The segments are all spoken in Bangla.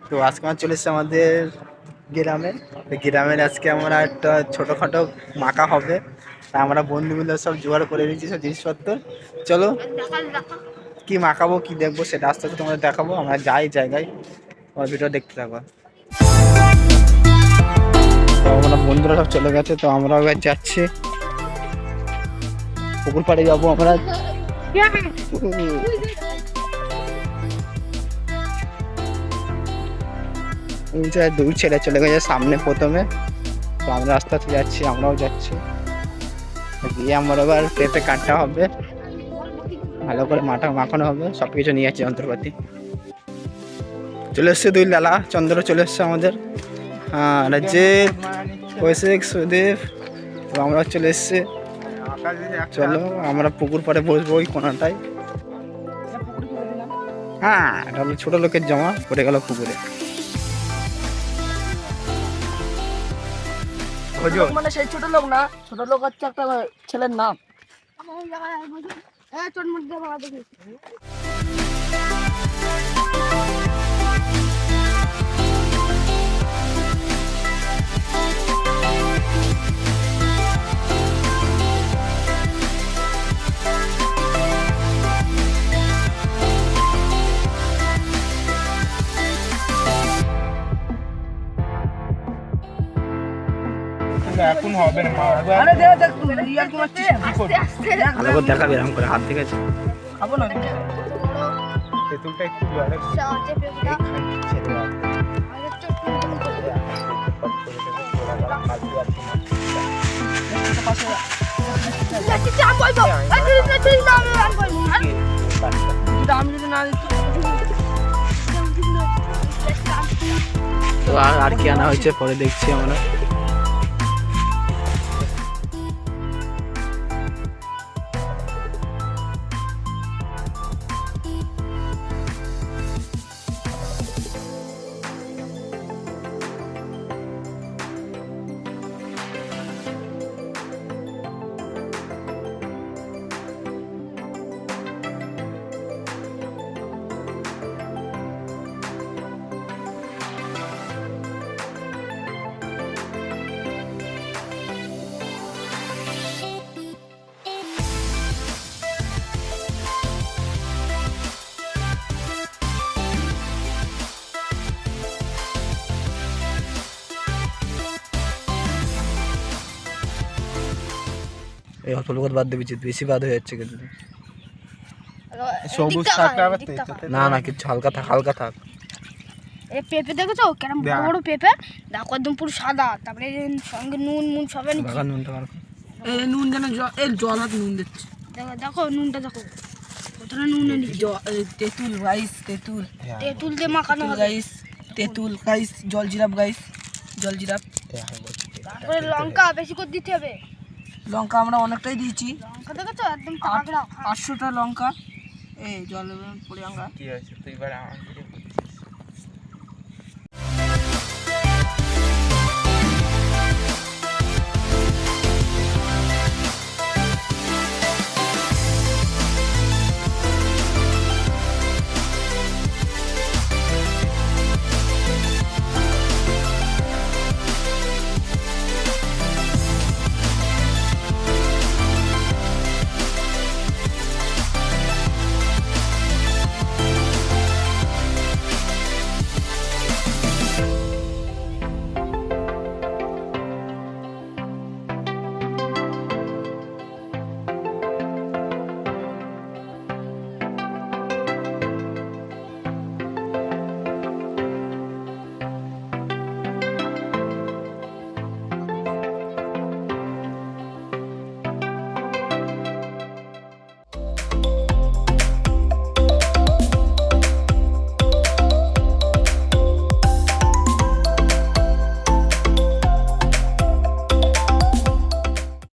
তো আজকে আমরা চলে এসেছি আমাদের গ্রামে। তো গ্রামের আজকে আমরা একটা ছোটোখাটো মাখা হবে, তা আমরা বন্ধু মিলে সব জোগাড় করে নিয়েছি সব জিনিসপত্র। চলো কি মাখাবো কি দেখবো সেটা আস্তে আস্তে তোমাদের দেখাবো। আমরা যাই জায়গায়, আমার ভিডিও দেখতে থাকবো। তো আমরা বন্ধুরা সব চলে গেছে, তো আমরাও এবার যাচ্ছি পুকুর পাড়ে যাবো আমরা। দূর ছেড়ে চলে গেছে সামনে প্রথমে, তো আমরা আস্তে আস্তে যাচ্ছি, আমরাও যাচ্ছি। গিয়ে আমার এবার পেঁপে কাটা হবে, ভালো করে মাখানো হবে, সব কিছু নিয়ে যাচ্ছি যন্ত্রপাতি। চলে এসছে দুই লালা, চন্দ্র চলে এসছে আমাদের, হ্যাঁ রাজ্যের কৌশিক সুদীপ, তো আমরা চলে এসছে। চলো আমরা পুকুর পাড়ে বসবো ওই কোনাটায়। হ্যাঁ এটা হলো ছোট লোকের জমা, পড়ে গেল পুকুরে। মানে সেই ছোট লোক না, ছোট লোক হচ্ছে একটা ছেলের নাম। এখন হবে না, আরে দেখ তুই রিয়াল কি মারছিস? ভালো করে দেখাবি এরকম করে হাত থেকে। খাবো না তেঁতুলটা একটু জলে আমি যদি না দিচ্ছি তো আর কি আনা হয়েছে পরে দেখছি আমরা। এই অল্প লোকের বাদ দেবে, বেশি বাদ হয়ে যাচ্ছে কিন্তু। সবুজ থাকলে আবার না না কিছু হালকা থাক, হালকা থাক। এই পেঁপে দেখেছো কেরম বড় বড় পেঁপে, দেখো একদম পুরো সাদা, তারপরে সঙ্গে নুন সবাই নিচ্ছে। নুনটা মারো, এই নুন যেন এই জল হাত নুন দিচ্ছে। দেখো দেখো নুনটা দেখো কতটা নুন নিচ্ছে। তেঁতুল গাইস, তেঁতুল তেঁতুল দিয়ে মাখানো হবে গাইস, তেঁতুল গাইস, জল জিরাপ গাইস, জল জিরাপ। তারপরে লঙ্কা বেশি করে দিতে হবে। লঙ্কা আমরা অনেকটাই দিয়েছি, লঙ্কা দেখেছো একদম তাগড়া 800টা লঙ্কা। এই জল পড়ে আমরা কি হয়েছে তুই এবার আমার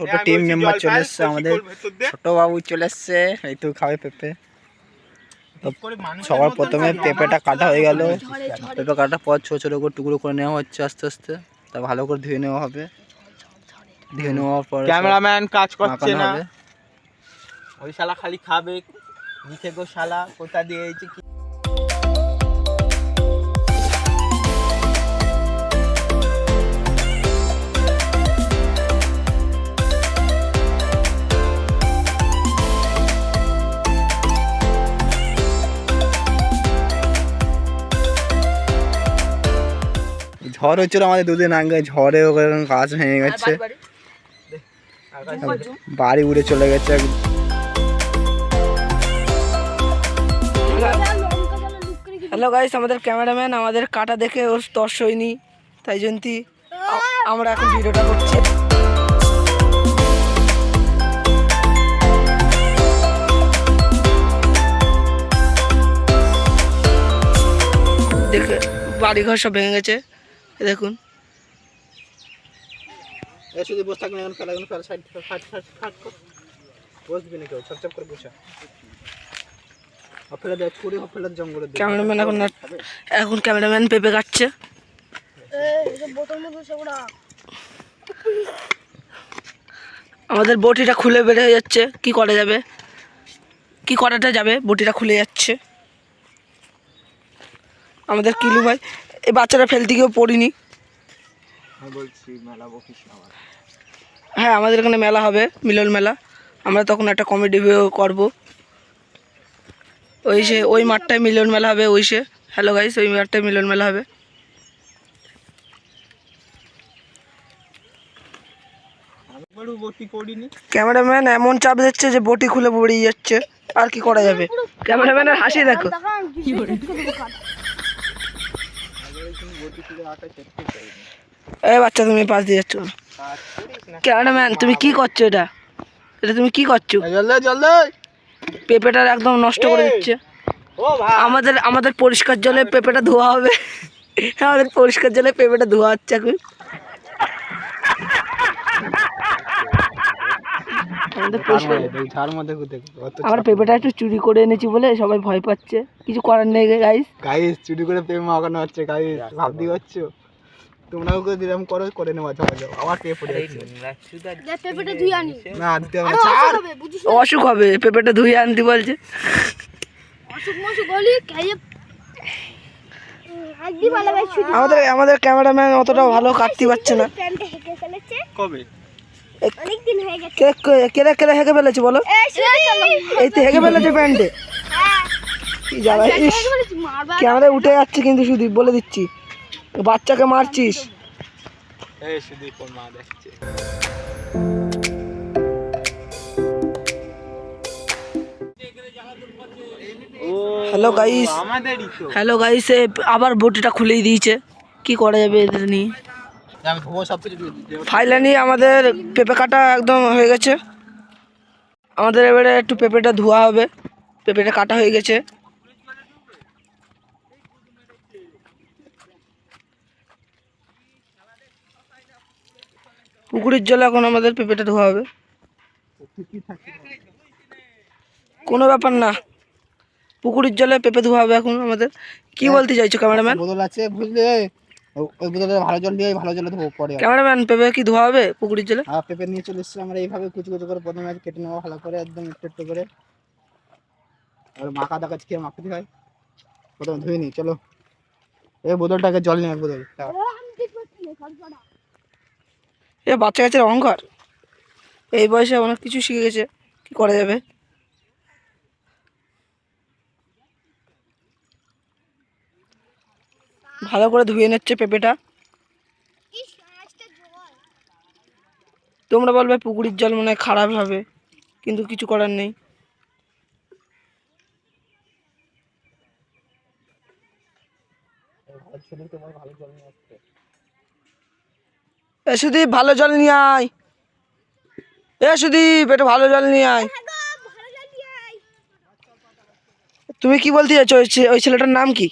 ছোট টিম মেম্বার চলে এসছে আমাদের। ছোট বাবু চলে এসছে, এই তো খাবে পেঁপে। তো সবার প্রথমে পেঁপেটা কাটা হয়ে গেল, পেঁপে কাটার পর ছোটো ছোটো করে টুকরো করে নেওয়া হচ্ছে আস্তে আস্তে, তা ভালো করে ধুয়ে নেওয়া হবে। ধুয়ে নেওয়ার পর ক্যামেরাম্যান কাজ করছে না, ওই শালা খালি খাবে, লিখে গো শালা কোথা দিয়ে ঝড় হচ্ছিল আমাদের দুদিন আগে, ঝড়ে ওখানে গাছ ভেঙে গেছে, বাড়ি উড়ে চলে গেছে। হ্যালো গাইস, আমাদের ক্যামেরাম্যান আমাদের কাটা দেখে ওর তর্স হয়নি, তাই জন্য আমরা এখন ভিডিওটা করছি। দেখে বাড়িঘর সব ভেঙে গেছে, দেখুন। শুধু বসে থাকবেন, এখন ফেলা ফেলা সাইড ফাট ফাট ফাট বসবি না কেউ, চপচপ করে বসা। ফেলে দেয় ছুরি, ফেলে জঙ্গলে। ক্যামেরাম্যান এখন ক্যামেরাম্যান পেঁপে কাটছে। আমাদের বটিটা খুলে বের হয়ে যাচ্ছে, কি করা যাবে, কি করাটা যাবে, বটিটা খুলে যাচ্ছে। আমাদের কিলু ভাই, এই বাচ্চারা ফেলতে গিয়েও পড়িনি। হ্যাঁ, আমাদের এখানে মেলা হবে, মিলন মেলা, আমরা তখন একটা কমেডি করবো। ওই মাঠটায় মিলন মেলা হবে। হ্যালো গাইস, ওই মাঠটায় মিলন মেলা হবে। ক্যামেরাম্যান এমন চাপ দিচ্ছে যে বটি খুলে পড়িয়ে যাচ্ছে, আর কি করা যাবে। ক্যামেরাম্যানের হাসি দেখো। এই বাচ্চা, তুমি পাশ দিয়ে যাচ্ছ। ক্যামেরাম্যান তুমি কি করছো? এটা তুমি কি করছো? পেঁপেটা একদম নষ্ট করে দিচ্ছে। আমাদের পরিষ্কার জলে পেঁপেটা ধোয়া হবে। আমাদের পরিষ্কার জলে পেঁপেটা ধোয়া হচ্ছে এখন। আমরা পেঁপেটা একটু চুরি করে এনেছি বলে সবাই ভয় পাচ্ছে, কিছু করার নেই গাইস। চুরি করে পেঁপে মাখানো হচ্ছে গাইস, ভাবতে পারছো? তোমরাও করে দিলাম, করে নেওয়া যাবে। আবার পেঁপে পড়ে যাচ্ছে। না, দিতে হবে না, অসুখ হবে। পেঁপেটা ধুয়ে আনতে বলছে। আমাদের ক্যামেরাম্যান অতটা ভালো কাটতে পারছে না। কবে কেরা হেঁকে ফেলেছে বলো? এই তো হেঁকে ফেলেছে প্যান্টে। ক্যামেরা উঠে যাচ্ছে কিন্তু, শুধু বলে দিচ্ছি, বাচ্চাকে মারছিস। হ্যালো গাইস, আবার বটিটা খুলেই দিয়েছে, কি করা যাবে এদের নিয়ে। ফাইনালি আমাদের পেঁপে কাটা একদম হয়ে গেছে। আমাদের এবারে একটু পেঁপেটা ধোয়া হবে। পেঁপেটা কাটা হয়ে গেছে। পুকুরের জলে এখন আমাদের পেঁপেটা ধোয়া হবে। কোনো ব্যাপার না, পুকুরের জলে পেঁপে ধোয়া হবে এখন আমাদের। কি বলতে চাইছো ক্যামেরাম্যান? বোতল আছে বুঝলে, ওই বোতলে ভালো জল দিয়ে ভালো জলে ধোবো পরে। ক্যামেরাম্যান, পেঁপে কি ধোয়া হবে পুকুরের জলে? হ্যাঁ, পেঁপে নিয়ে চলে এসেছি আমরা। এইভাবে কুচি কুচি করে প্রথমে কেটে নেওয়া ভালো করে, একদম একটু করে। আর মাখা দেখা কি মাখতে হয়, প্রথমে ধুয়ে নিই। চলো, এই বোতলটাকে জল নিয়ে, বোতল। এ বাচ্চা কাচ্চার অহংকার, এই বয়সে অনেক কিছু শিখে গেছে, কি করা যাবে। ভালো করে ধুয়ে নিচ্ছে পেঁপেটা। তোমরা বলবে পুকুরের জল মনে হয় খারাপ হবে, কিন্তু কিছু করার নেই। সুদীপ, ভালো জল নিয়ে আয়। সুদীপ, একটু ভালো জল নিয়ে আয়। তুমি কি বলতে চাইছো? ওই ছেলেটার নাম কি?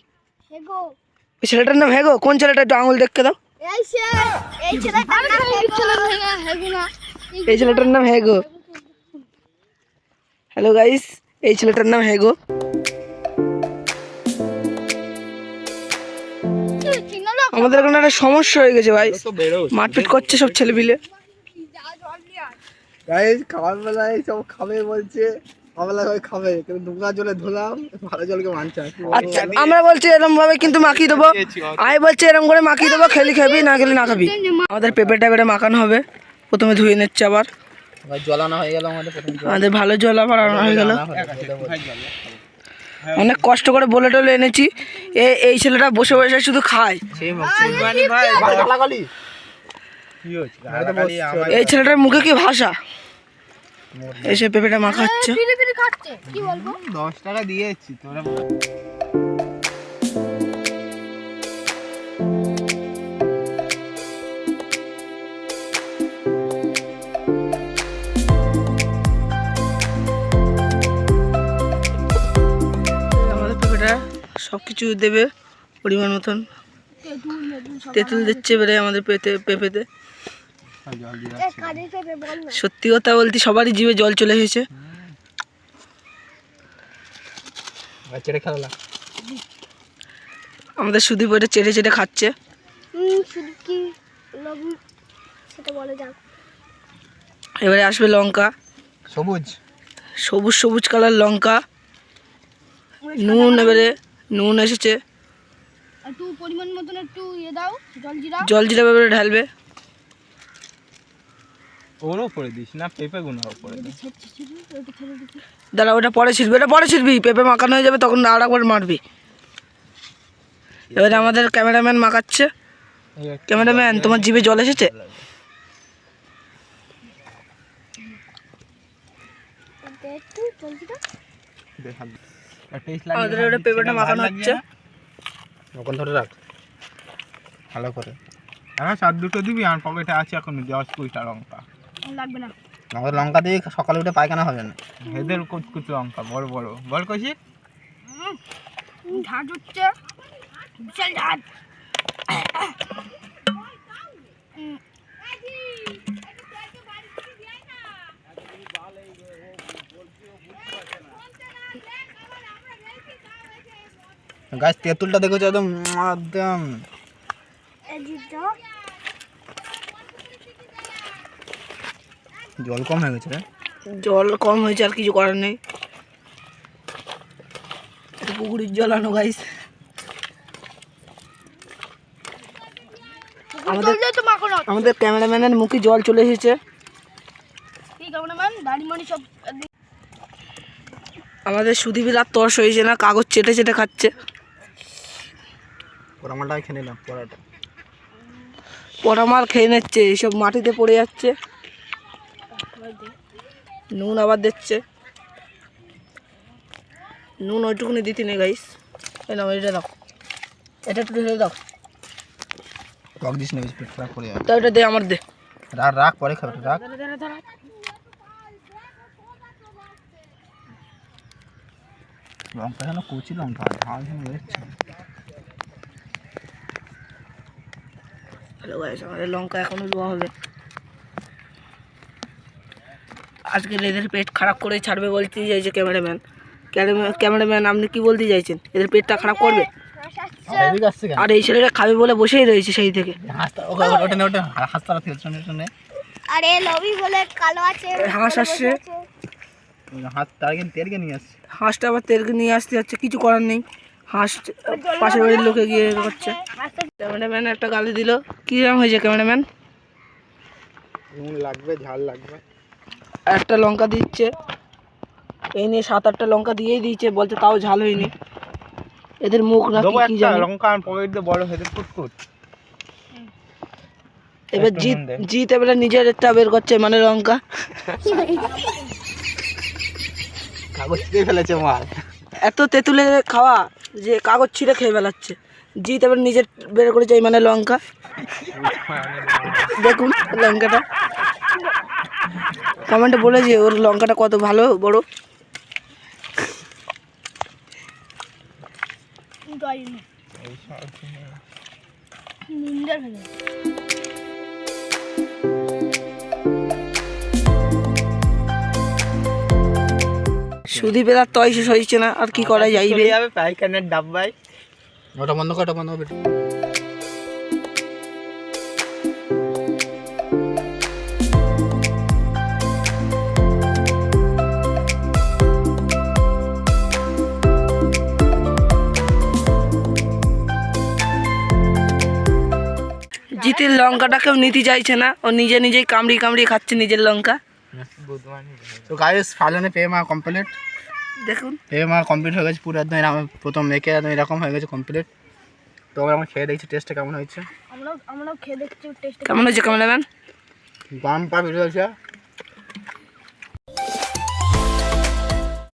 ওই ছেলেটার নাম হেগো? কোন ছেলেটা? একটু আঙুল দেখতে দাও। এই ছেলেটার নাম হেগো। হ্যালো গাইস, এই ছেলেটার নাম হেগো। আমাদের এখানে একটা সমস্যা হয়ে গেছে ভাই, মারপিট করছে সব ছেলে মিলে। গাইস, খাবার বেলায় সব খাবে বলছে, খাবে, কিন্তু নোংরা জলে ধুলাম, ভালো জলকে মানছে। আচ্ছা, আমরা বলছি এরকম ভাবে কিন্তু মাখিয়ে দেবো। আমি বলছি এরকম করে মাখিয়ে দেবো, খেলি খাবি, না খেলে না খাবি। আমাদের পেঁপেটা এবারে মাখানো হবে। প্রথমে ধুয়ে নিচ্ছে, আবার জল আনা হয়ে গেল। আমাদের ভালো জল আবার আনা হয়ে গেল। অনেক কষ্ট করে বলে টলে এনেছি। এই ছেলেটা বসে বসে শুধু খায়। এই ছেলেটার মুখে কি ভাষা, এসে পেঁপেটা মাখাচ্ছে। কি বলবো 10 টাকা দিয়েছি তোরা। আমাদের পেঁপেটা সব কিছু দেবে পরিমাণ মতন। তেঁতুল দিচ্ছে এবারে আমাদের পেঁপেতে। সত্যি কথা বলতে সবারই জিভে জল চলে এসেছে। আমাদের সুদীপ ওইটা চেটে চেটে খাচ্ছে। শুধু কি লবণ সেটা বলে যাক। এবারে আসবে লঙ্কা, সবুজ সবুজ সবুজ কালার লঙ্কা, নুন। এবারে নুন এসেছে, একটু পরিমাণ মতন একটু দাও জলজিরা। জলজিরা এবারে ঢালবে। ওর উপরে দিস না, পেঁপে গুলো উপরে দিস। দাঁড়া, ওটা পরে ছিড়বি, এটা পরে ছিড়বি। পেঁপে মাখানো হয়ে যাবে তখন আর একবার মারবি। এবারে আমাদের ক্যামেরাম্যান মাখাচ্ছে। ক্যামেরাম্যান, তোমার জিভে জল এসেছে? আমাদের এবারে পেঁপেটা মাখানো হচ্ছে। ওখান ধরে রাখ ভালো করে। হ্যাঁ, 2 দিবি। আর পকেটে আছে এখন 10-20টা লঙ্কা। লাগবে না। আমাদের লঙ্কা দিয়ে সকালে উঠে পায়খানা হবে না। এদের কুচকুচ লঙ্কা বড় বড় বল কইছি। ঝাঁজ হচ্ছে, বিশাল ঝাঁজ। গাছ তেঁতুলটা দেখেছো একদম একদম জল কম হয়ে গেছে রে। জল কম হয়েছে, আর কিছু করার নেই। পুকুরের জল আনো গাইস। আমাদের ক্যামেরাম্যানের মুখে জল চলে এসেছে। আমাদের সুদীপের আর তর্স হয়েছে না, কাগজ চেটে চেটে খাচ্ছে। পোড়ামালটাই খেয়ে নিলাম। পরামাল খেয়ে নিচ্ছে, এইসব মাটিতে পড়ে যাচ্ছে। নুন আবার দিচ্ছে, নুন ওইটুকুনি দিতে নেই গাইস। এই নাও, এটা দাও, এটা একটু ঢেলে দাও। টক দিস না, পেট খারাপ করে যাবে। তা ওটা দে, আমার দে। রাখ রাখ, পরে খাবে, রাখ। লঙ্কা যেন কুচি লঙ্কা, ঝাল যেন বেরোচ্ছে। হ্যালো গাইস, আমাদের লঙ্কা এখনো দেওয়া হবে। আজকে এদের পেট খারাপ করেই ছাড়বে বলতে চাইছে ক্যামেরাম্যান। ক্যামেরাম্যান, আপনি কি বলতে চাইছেন? এদের পেটটা খারাপ করবে? আর এই ছেলেটা খাবে বলে বসেই রয়েছে সেই থেকে। আরে লবি বলে কালো আছে। হাঁস আসছে, হাঁসটা আবার তেলকে নিয়ে আসতে যাচ্ছে। কিছু করার নেই, হাঁস পাশের বাড়ির লোকে গিয়ে করছে। ক্যামেরাম্যান একটা গালি দিল। কি রকম হয়েছে ক্যামেরাম্যান? নুন লাগবে, ঝাল লাগবে। একটা লঙ্কা দিচ্ছে, এই নিয়ে 7-8টা লঙ্কা দিয়েই দিয়েছে, বলছে তাও ঝাল হয়নি। এদের মুখ না কি জানি। লঙ্কা পকেট দিয়ে বড় হেদের কুটকুট। এবার জিত এবারে নিজের একটা বের করছে, মানে লঙ্কা। কাগজ ছিঁড়ে ফেলেছে মাল। এত তেঁতুলে খাওয়া যে কাগজ ছিঁড়ে খেয়ে ফেলাচ্ছে। জিত এবার নিজের বের করেছে, মানে লঙ্কা। দেখুন লঙ্কাটা, কমেন্টে বলেছে ওর লঙ্কাটা কত ভালো বড়। সুদীপের আর তয় শেষ হয়েছে না, আর কি করা যাইবে। পাইকানের ডাব্বাই। ওটা বন্ধ কর, ওটা বন্ধ কর। জিতের লঙ্কাটা কেউ নিতে চাইছে না, ও নিজে নিজেই কামড়ি কামড়ি খাচ্ছে নিজের লঙ্কা। তো গাইস, ফালনে পেয়ে মা কমপ্লিট। দেখুন পেঁপে মাখা কমপ্লিট হয়ে গেছে পুরো একদম এরকম, প্রথম মেখে একদম এরকম হয়ে গেছে কমপ্লিট। তো আমরা খেয়ে দেখছি টেস্টটা কেমন হয়েছে। আমরাও খেয়ে দেখছি টেস্ট কেমন হয়েছে ক্যামেরাম্যান? বাম পা বেরিয়ে হয়েছে।